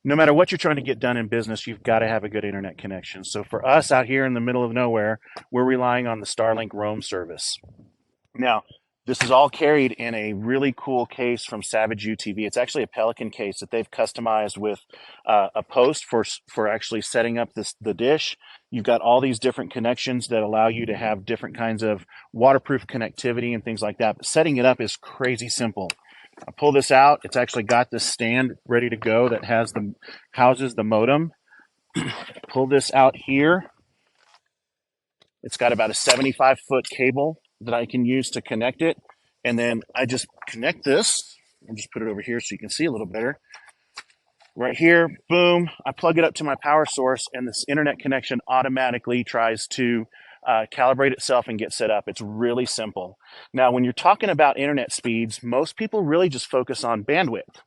no matter what you're trying to get done in business, you've got to have a good internet connection. So for us out here in the middle of nowhere, we're relying on the Starlink roam service. Now, this is all carried in a really cool case from Savage UTV. It's actually a Pelican case that they've customized with a post for actually setting up the dish. You've got all these different connections that allow you to have different kinds of waterproof connectivity and things like that. But setting it up is crazy simple. I pull this out. It's actually got this stand ready to go that houses the modem. Pull this out here. It's got about a 75-foot cable that I can use to connect it. And then I just connect this. I'll just put it over here so you can see a little better. Right here, boom, I plug it up to my power source, and this internet connection automatically tries to calibrate itself and get set up. It's really simple. Now, when you're talking about internet speeds, most people really just focus on bandwidth.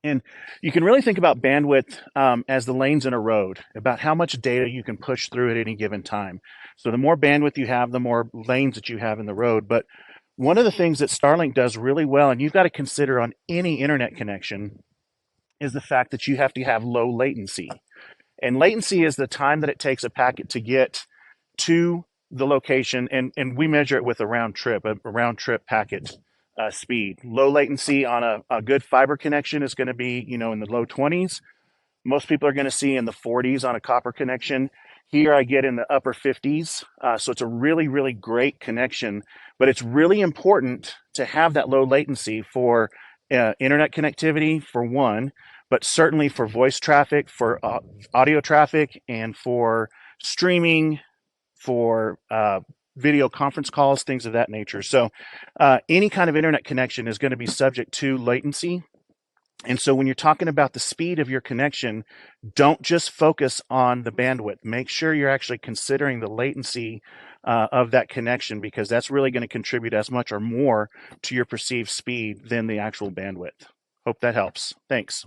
And you can really think about bandwidth as the lanes in a road, about how much data you can push through at any given time. So the more bandwidth you have, the more lanes that you have in the road. But one of the things that Starlink does really well, and you've got to consider on any internet connection, is the fact that you have to have low latency. And latency is the time that it takes a packet to get to the location, and we measure it with a round trip packet speed. Low latency on a good fiber connection is going to be, in the low 20s. Most people are going to see in the 40s on a copper connection. Here I get in the upper 50s. So it's a really, really great connection, but it's really important to have that low latency for internet connectivity, for one, but certainly for voice traffic, for audio traffic, and for streaming, for video conference calls, things of that nature. So any kind of internet connection is going to be subject to latency. And so when you're talking about the speed of your connection, don't just focus on the bandwidth. Make sure you're actually considering the latency of that connection, because that's really going to contribute as much or more to your perceived speed than the actual bandwidth. Hope that helps. Thanks.